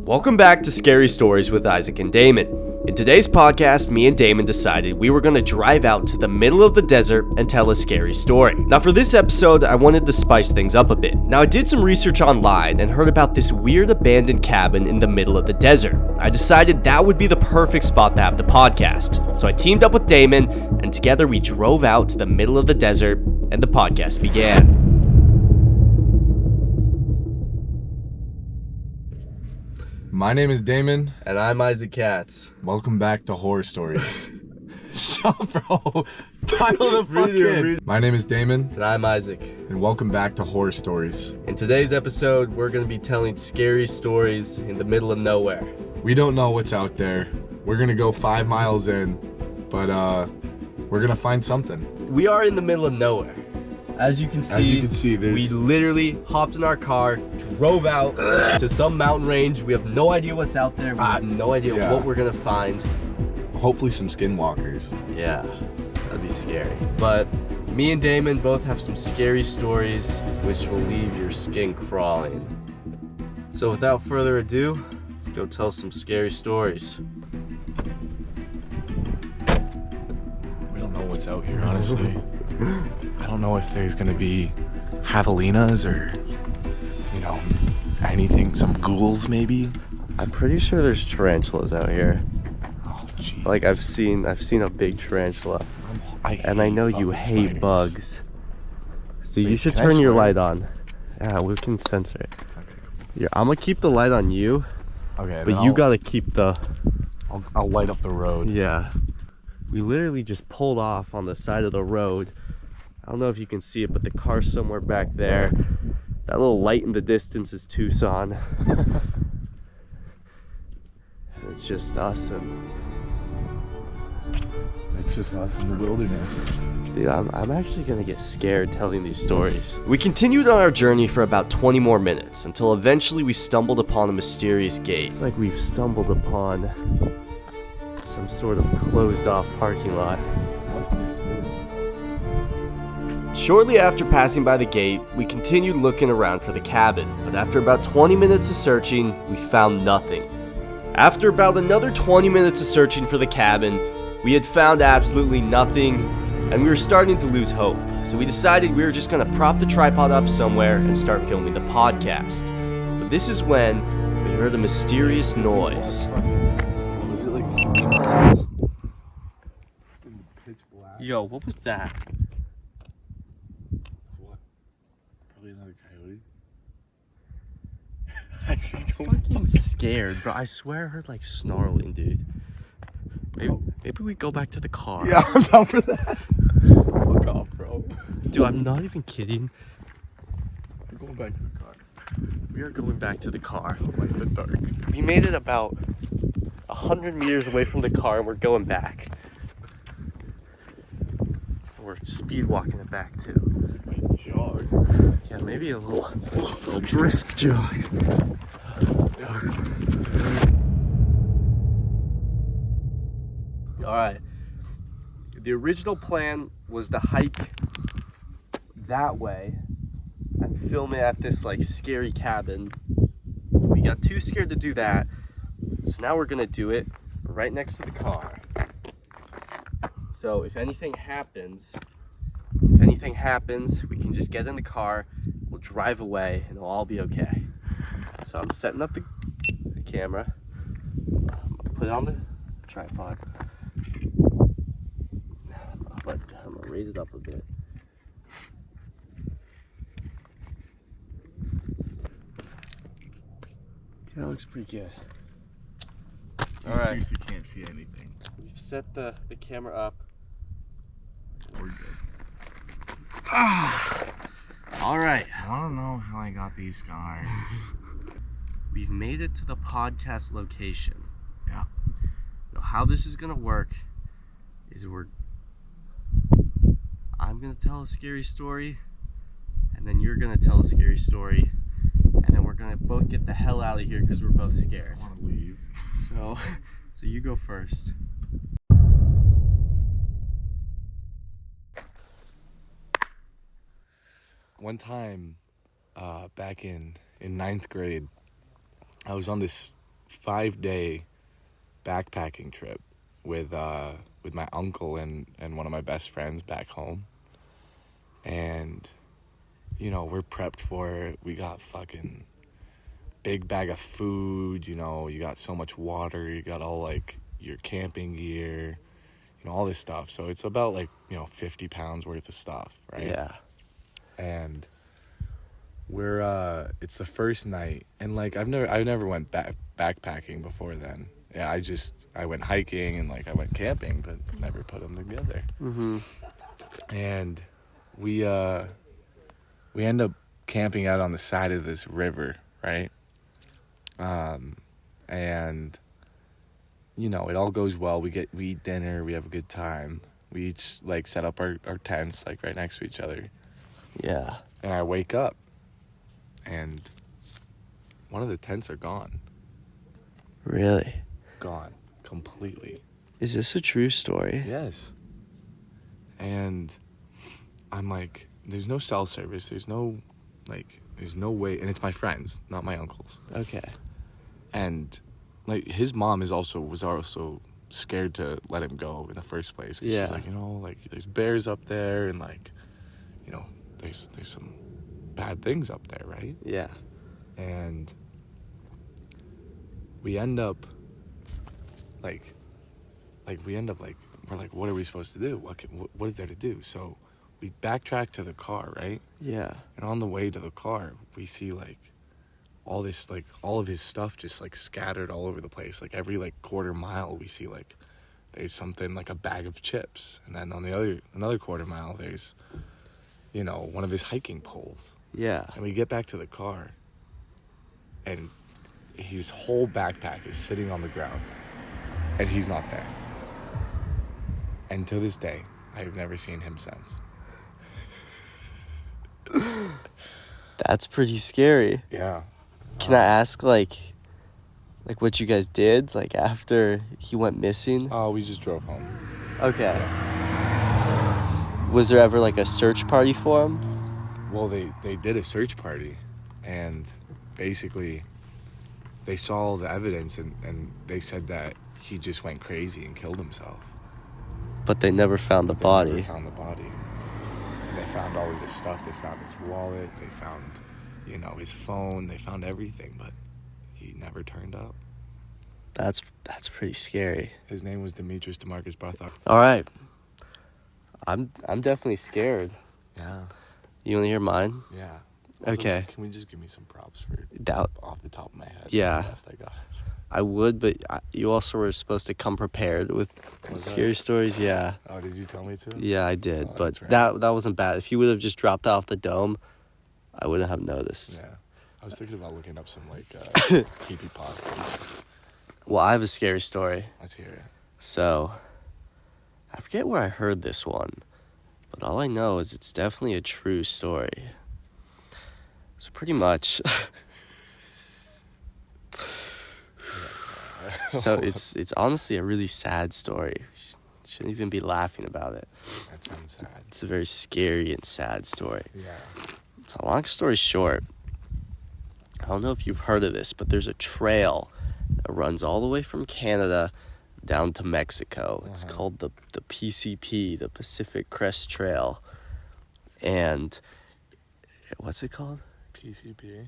Welcome back to Scary Stories with Isaac and Damon. In today's podcast, me and Damon decided we were going to drive out to the middle of the desert and tell a scary story. Now for this episode, I wanted to spice things up a bit. Now I did some research online and heard about this weird abandoned cabin in the middle of the desert. I decided that would be the perfect spot to have the podcast. So I teamed up with Damon and together we drove out to the middle of the desert and the podcast began. My name is Damon. And I'm Isaac Katz. Welcome back to Horror Stories. Shut up, bro. Title the fuck in. My name is Damon. And I'm Isaac. And welcome back to Horror Stories. In today's episode, we're going to be telling scary stories in the middle of nowhere. We don't know what's out there. We're going to go 5 miles in, but we're going to find something. We are in the middle of nowhere. As you can see, we literally hopped in our car, drove out to some mountain range. We have no idea what's out there. We have no idea what we're gonna find. Hopefully some skinwalkers. Yeah, that'd be scary. But me and Damon both have some scary stories which will leave your skin crawling. So without further ado, let's go tell some scary stories. We don't know what's out here, honestly. I don't know if there's gonna be javelinas or, anything, some ghouls maybe. I'm pretty sure there's tarantulas out here. Oh, jeez. Like I've seen a big tarantula. And I know you hate spiders. bugs. So Wait, you should can I turn your swear? light on. Yeah, we can censor it. Okay. Yeah, I'm gonna keep the light on you, Okay. but you gotta keep the... I'll light up the road. Yeah. We literally just pulled off on the side of the road. I don't know if you can see it, but the car's somewhere back there. That little light in the distance is Tucson. And it's just us and... It's just us in the wilderness. Dude, I'm actually gonna get scared telling these stories. We continued on our journey for about 20 more minutes until eventually we stumbled upon a mysterious gate. It's like we've stumbled upon some sort of closed off parking lot. Shortly after passing by the gate, we continued looking around for the cabin, but after about 20 minutes of searching, we found nothing. After about another 20 minutes of searching for the cabin, we had found absolutely nothing, and we were starting to lose hope. So we decided we were just gonna prop the tripod up somewhere and start filming the podcast. But this is when we heard a mysterious noise. Was it like fucking miles? Pitch black. Yo, what was that? What? Probably another coyote. I actually don't Fucking scared, bro. I swear I heard like snarling, dude. Maybe we go back to the car. Yeah, I'm down for that. Fuck off, bro. Dude, I'm not even kidding. We're going back to the car. We are going back to the car. Like in the dark. We made it about 100 meters away from the car and we're going back. We're speed walking it back too. Jog. Yeah, maybe a little brisk jog. Alright. The original plan was to hike that way and film it at this like scary cabin. We got too scared to do that. So now we're gonna do it right next to the car. So if anything happens, we can just get in the car, we'll drive away, and it'll all be okay. So I'm setting up the camera. I'm gonna put it on the tripod. But I'm gonna raise it up a bit. That looks pretty good. You Alright. seriously can't see anything. We've set the camera up. We're good. Alright. I don't know how I got these scars. We've made it to the podcast location. Yeah. Now, how this is gonna work is I'm gonna tell a scary story, and then you're gonna tell a scary story, and then we're gonna both get the hell out of here because we're both scared. I want to leave. So you go first. One time, back in ninth grade, I was on this 5-day backpacking trip with my uncle and one of my best friends back home. And, you know, we're prepped for it. We got fucking big bag of food, you know, you got so much water, you got all, like, your camping gear, you know, all this stuff. So it's about, like, you know, 50 pounds worth of stuff, right? Yeah. And we're, it's the first night, and, like, I've never went backpacking before then. Yeah, I went hiking and, like, I went camping, but never put them together. Mm-hmm. And we end up camping out on the side of this river, right? And, you know, it all goes well. We eat dinner, we have a good time. We each, like, set up our tents, like, right next to each other. Yeah. And I wake up, and one of the tents are gone. Really? Gone. Completely. Is this a true story? Yes. And I'm like, there's no cell service. There's no way. And it's my friends, not my uncle's. Okay. And, like, his mom was also scared to let him go in the first place. Yeah. She's like, you know, like, there's bears up there, and, like, you know, there's some bad things up there, right? Yeah. And we end up, we're like, what are we supposed to do? What is there to do? So we backtrack to the car, right? Yeah. And on the way to the car, we see, like, all this, like, all of his stuff just, like, scattered all over the place. Like, every, like, quarter mile, we see, like, there's something, like, a bag of chips. And then on the another quarter mile, there's, you know, one of his hiking poles. Yeah. And we get back to the car, and his whole backpack is sitting on the ground, and he's not there. And to this day, I've never seen him since. That's pretty scary. Yeah. Can I ask, like what you guys did, like, after he went missing? Oh, we just drove home. Okay. Was there ever, like, a search party for him? Well, they did a search party, and basically they saw all the evidence, and they said that he just went crazy and killed himself. But they never found the body. Never found the body. And they found all of his stuff. They found his wallet. They found, you know, his phone. They found everything, but he never turned up. That's pretty scary. His name was Demetrius DeMarcus Barthok. All right. I'm definitely scared. Yeah. You want to hear mine? Yeah. Okay. Can we just give me some props for That, off the top of my head? Yeah. That's the best I got. I would, but you also were supposed to come prepared with scary stories. Yeah. Oh, did you tell me to? Yeah, I did. Oh, but right. that wasn't bad. If you would have just dropped off the dome, I wouldn't have noticed. Yeah. I was thinking about looking up some, like, creepypastas. Well, I have a scary story. Let's hear it. So, I forget where I heard this one, but all I know is it's definitely a true story. So pretty much, so it's honestly a really sad story. Shouldn't even be laughing about it. That sounds sad. It's a very scary and sad story. Yeah. So long story short, I don't know if you've heard of this, but there's a trail that runs all the way from Canada down to Mexico. It's called the PCP, the Pacific Crest Trail. And what's it called? PCP?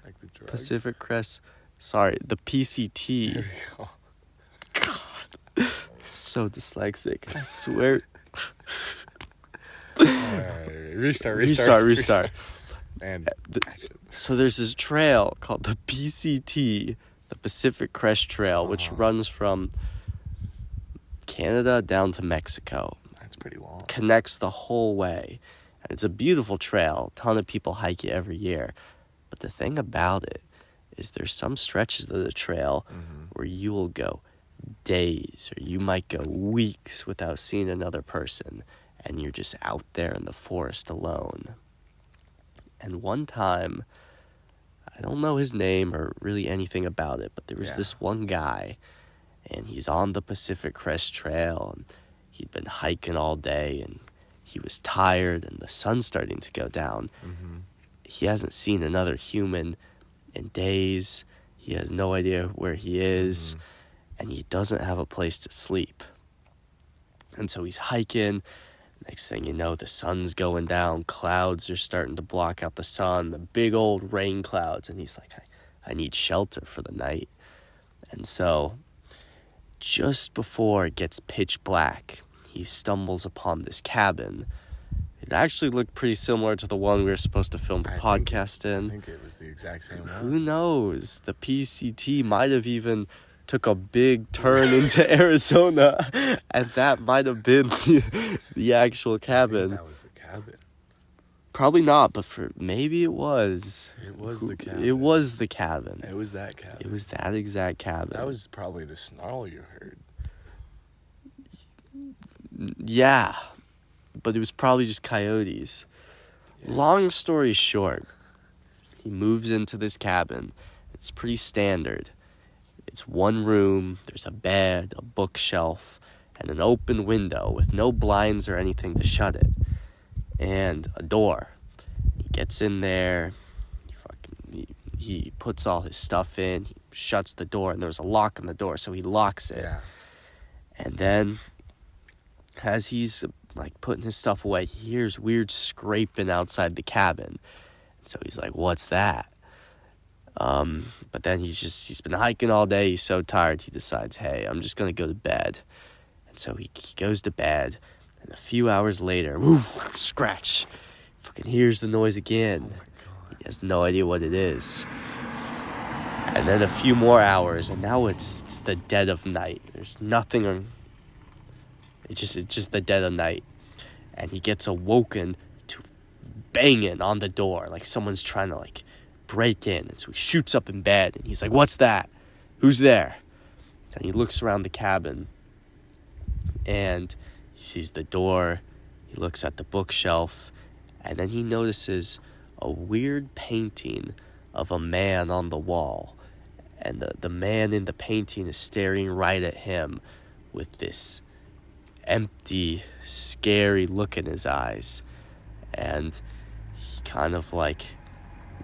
Like the drug? Pacific Crest. Sorry, the PCT. There we go. God. I'm so dyslexic. I swear. Restart. And So there's this trail called the PCT, the Pacific Crest Trail, which runs from Canada down to Mexico. that's pretty long. Connects the whole way. And it's a beautiful trail. A ton of people hike it every year. But the thing about it is there's some stretches of the trail where you will go days or you might go weeks without seeing another person. And you're just out there in the forest alone. And one time, I don't know his name or really anything about it, but there was this one guy, and he's on the Pacific Crest Trail, and he'd been hiking all day, and he was tired, and the sun's starting to go down. He hasn't seen another human in days. He has no idea where he is, and he doesn't have a place to sleep. And so he's hiking. Next thing you know, the sun's going down. Clouds are starting to block out the sun, the big old rain clouds. And he's like, I need shelter for the night. And so just before it gets pitch black, he stumbles upon this cabin. It actually looked pretty similar to the one we were supposed to film the podcast in. I think it was the exact same one. Who knows? The PCT might have even took a big turn into Arizona, and that might have been the actual cabin. I think that was the cabin. Probably not, but maybe it was. It was the cabin. It was the cabin. It was that cabin. It was that exact cabin. That was probably the snarl you heard. Yeah, but it was probably just coyotes. Yeah. Long story short, he moves into this cabin. It's pretty standard. It's one room, there's a bed, a bookshelf, and an open window with no blinds or anything to shut it. And a door. He gets in there, he puts all his stuff in, he shuts the door, and there's a lock on the door, so he locks it. Yeah. And then, as he's like putting his stuff away, he hears weird scraping outside the cabin. And so he's like, what's that? But then he's been hiking all day. He's so tired. He decides, hey, I'm just going to go to bed. And so he goes to bed. And a few hours later, scratch. Fucking hears the noise again. Oh my God. He has no idea what it is. And then a few more hours. And now it's the dead of night. There's nothing. It's just the dead of night. And he gets awoken to banging on the door. Like someone's trying to break in. And so he shoots up in bed and he's like, what's that? Who's there? And he looks around the cabin and he sees the door. He looks at the bookshelf and then he notices a weird painting of a man on the wall. And the man in the painting is staring right at him with this empty, scary look in his eyes. And he kind of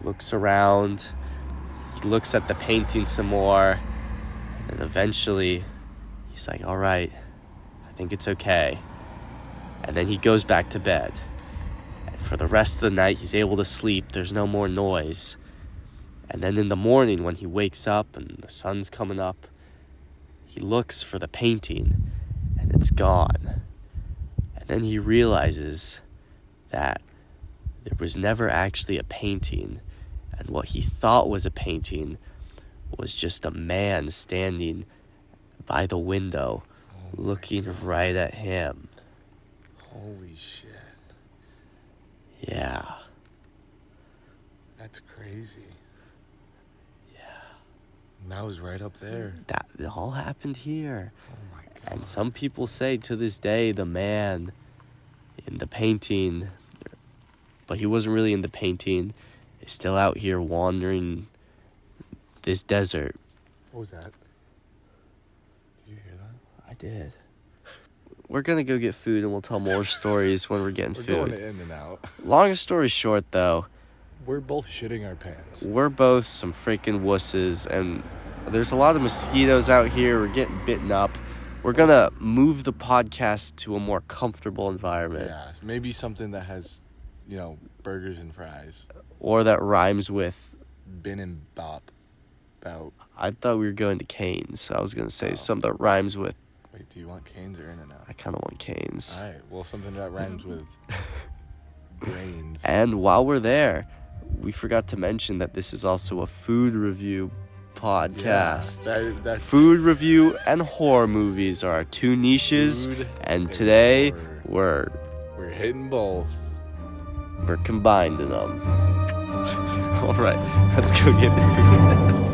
looks around, he looks at the painting some more, and then eventually he's like, all right, I think it's okay. And then he goes back to bed. And for the rest of the night, he's able to sleep. There's no more noise. And then in the morning, when he wakes up and the sun's coming up, he looks for the painting, and it's gone. And then he realizes that there was never actually a painting, and what he thought was a painting was just a man standing by the window, looking right at him. Holy shit. Yeah. That's crazy. Yeah. And that was right up there. That it all happened here. Oh my God. And some people say to this day the man in the painting, but he wasn't really in the painting, is still out here wandering this desert. What was that? Did you hear that? I did. We're going to go get food and we'll tell more stories when we're getting We're food. going in and out. Long story short, though, We're both shitting our pants. we're both some freaking wusses, and there's a lot of mosquitoes out here. We're getting bitten up. We're going to move the podcast to a more comfortable environment. Yeah, maybe something that has, burgers and fries. Or that rhymes with... Bin and bop. About. I thought we were going to Cane's. I was going to say Oh. something that rhymes with... Wait, do you want Cane's or In-N-Out? I kind of want Cane's. All right, well, something that rhymes with brains. And while we're there, we forgot to mention that this is also a food review podcast. Yeah, that's Food review and horror movies are our two niches, Food and today horror. we're We're hitting both. combining them. All right, let's go get food.